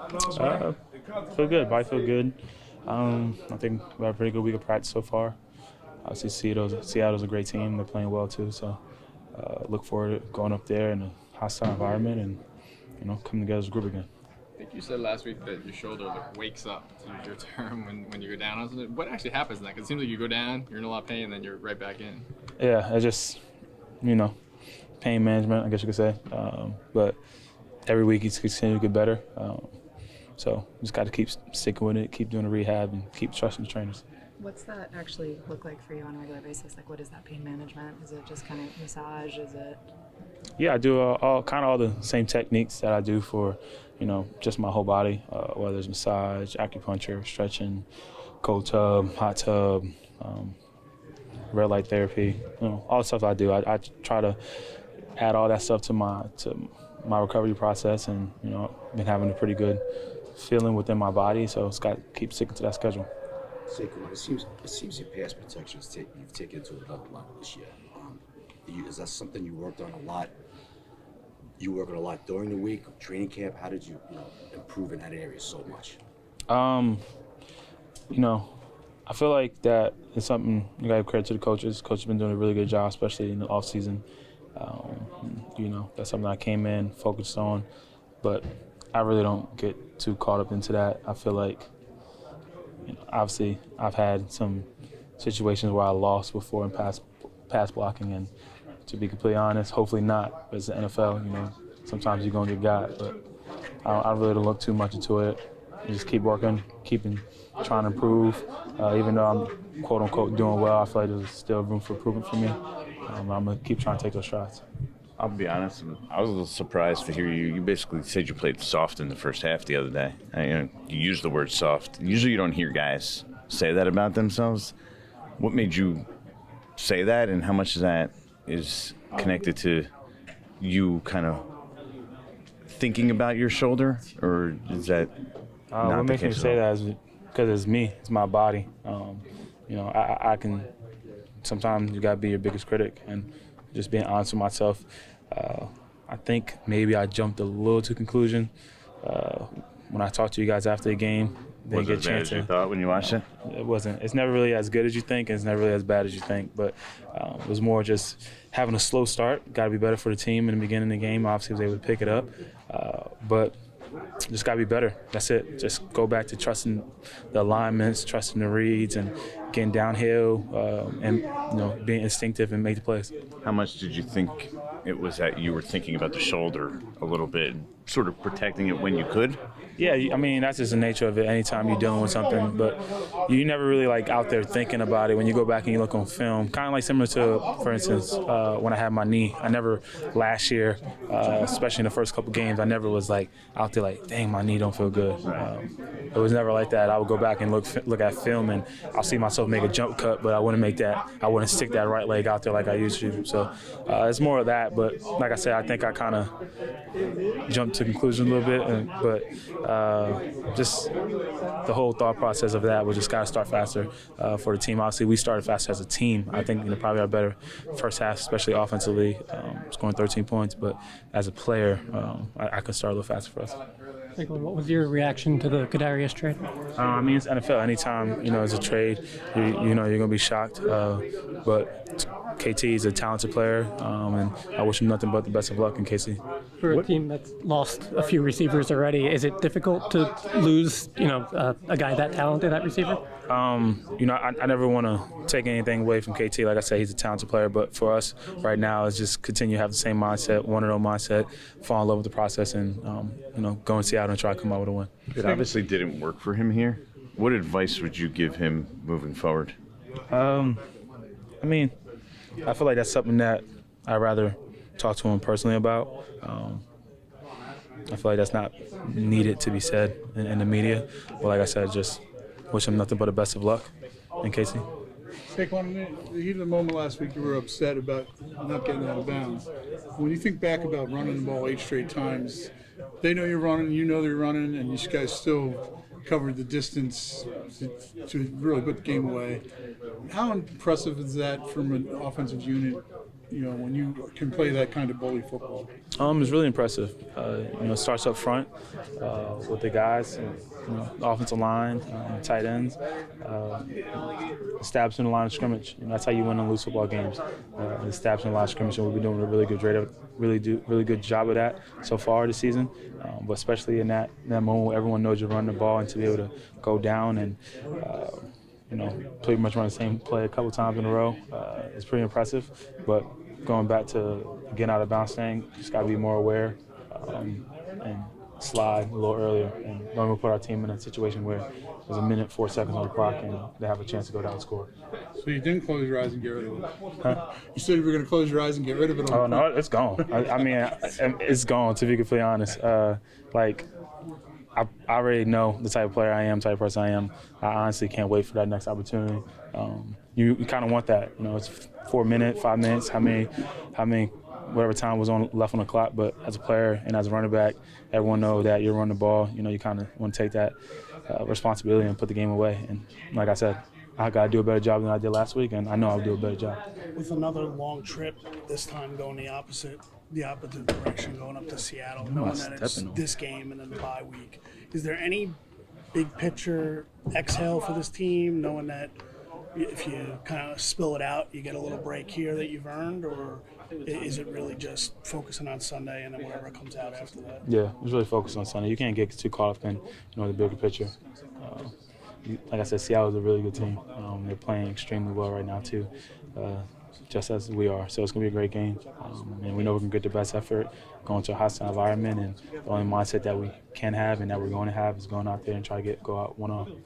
Feel good. Body feel good. I think we had a pretty good week of practice so far. Obviously, Seattle's a great team. They're playing well too. So look forward to going up there in a hostile environment and coming together as a group again. I think you said last week that your shoulder wakes up, to use your term, when you go down. What actually happens in that? 'Cause it seems like you go down, you're in a lot of pain, and then you're right back in. Yeah, it's just pain management, I guess you could say. But every week it's continuing to get better. So just got to keep sticking with it, keep doing the rehab, and keep trusting the trainers. What's that actually look like for you on a regular basis? Like, what is that pain management? Is it just kind of massage? Is it? Yeah, I do all the same techniques that I do for, just my whole body, whether it's massage, acupuncture, stretching, cold tub, hot tub, red light therapy, all the stuff I do. I try to add all that stuff to my recovery process, and been having a pretty good feeling within my body, so it's got to keep sticking to that schedule. Saquon, it seems your pass protection you've taken to another level this year. Is that something you worked on a lot? You working a lot during the week, training camp? How did you, improve in that area so much? I feel like that is something you got to give credit to the coaches. Coach has been doing a really good job, especially in the off season. That's something I came in focused on, but I really don't get too caught up into that. I feel like, obviously, I've had some situations where I lost before in pass blocking, and to be completely honest, hopefully not. But it's the NFL, sometimes you're gonna get got. But I really don't look too much into it. I just keep working, trying to improve. Even though I'm quote unquote doing well, I feel like there's still room for improvement for me. I'm gonna keep trying to take those shots. I'll be honest, I was a little surprised to hear you. You basically said you played soft in the first half the other day. You used the word soft. Usually you don't hear guys say that about themselves. What made you say that, and how much of that is connected to you kind of thinking about your shoulder, or is that not what the makes me case say at all? that is because it's me. It's my body. I can sometimes you gotta be your biggest critic, and just being honest with myself. I think maybe I jumped a little to conclusion when I talked to you guys after the game. Was it as bad as you thought when you watched it? It wasn't. It's never really as good as you think, and it's never really as bad as you think. But it was more just having a slow start. Got to be better for the team in the beginning of the game. Obviously, was able to pick it up, but just got to be better. That's it. Just go back to trusting the alignments, trusting the reads, and getting downhill, and being instinctive and make the plays. How much did you think it was that you were thinking about the shoulder a little bit, sort of protecting it when you could? Yeah, that's just the nature of it. Anytime you're dealing with something, but you never really out there thinking about it when you go back and you look on film. Kind of like similar to, for instance, when I had my knee. I never last year, especially in the first couple games, I never was out there dang, my knee don't feel good. It was never like that. I would go back and look at film, and I'll see myself make a jump cut, but I wouldn't stick that right leg out there like I used to. So it's more of that. But like I said, I think I kind of jumped to conclusion a little bit, but just the whole thought process of that was just got to start faster for the team. Obviously, we started faster as a team. I think probably our better first half, especially offensively, scoring 13 points. But as a player, I could start a little faster for us. What was your reaction to the Kadarius trade? It's NFL. Anytime it's a trade, you're gonna be shocked. But KT is a talented player, and I wish him nothing but the best of luck in KC. For a team that's lost a few receivers already, is it difficult to lose, a guy that talented at receiver? I never want to take anything away from KT. Like I said, he's a talented player. But for us right now, it's just continue to have the same mindset, one-and-oh mindset, fall in love with the process, and go and see out and try to come out with a win. It obviously didn't work for him here. What advice would you give him moving forward? I feel like that's something that I'd rather talk to him personally about. I feel like that's not needed to be said in the media. But like I said, just wish him nothing but the best of luck in KC. Saquon, in the heat of the moment last week, you were upset about not getting out of bounds. When you think back about running the ball 8 straight times, they know you're running, you know they're running, and you guys still covered the distance to really put the game away. How impressive is that from an offensive unit when you can play that kind of bully football? It's really impressive. It starts up front with the guys, the offensive line, tight ends, stabs in the line of scrimmage. That's how you win and lose football games. The stabs in the line of scrimmage, and we've been doing a really good job of that so far this season. But especially in that moment where everyone knows you're running the ball, and to be able to go down and pretty much run the same play a couple times in a row is pretty impressive. But going back to getting out of bounds thing, just got to be more aware and slide a little earlier. And don't even put our team in a situation where there's a minute, 4 seconds on the clock and they have a chance to go down and score. So you didn't close your eyes and get rid of it? Huh? You said you were going to close your eyes and get rid of it? Oh, no, it's gone. I mean, it's gone, to be completely honest. I already know the type of player I am, type of person I am. I honestly can't wait for that next opportunity. You kind of want that. It's 4 minutes, 5 minutes, how many, whatever time was left on the clock. But as a player and as a running back, everyone knows that you're running the ball. You kind of want to take that responsibility and put the game away. And like I said, I got to do a better job than I did last week, and I know I'll do a better job. With another long trip, this time going the opposite direction, going up to Seattle, knowing that it's this game and then the bye week. Is there any big picture exhale for this team, knowing that if you kind of spill it out, you get a little break here that you've earned, or is it really just focusing on Sunday and then whatever comes out after that? Yeah, it's really focused on Sunday. You can't get too caught up in the bigger picture. Like I said, Seattle's a really good team. They're playing extremely well right now too, just as we are. So it's going to be a great game. And we know we can get the best effort going to a hostile environment. And the only mindset that we can have and that we're going to have is going out there and try to go out 1-0.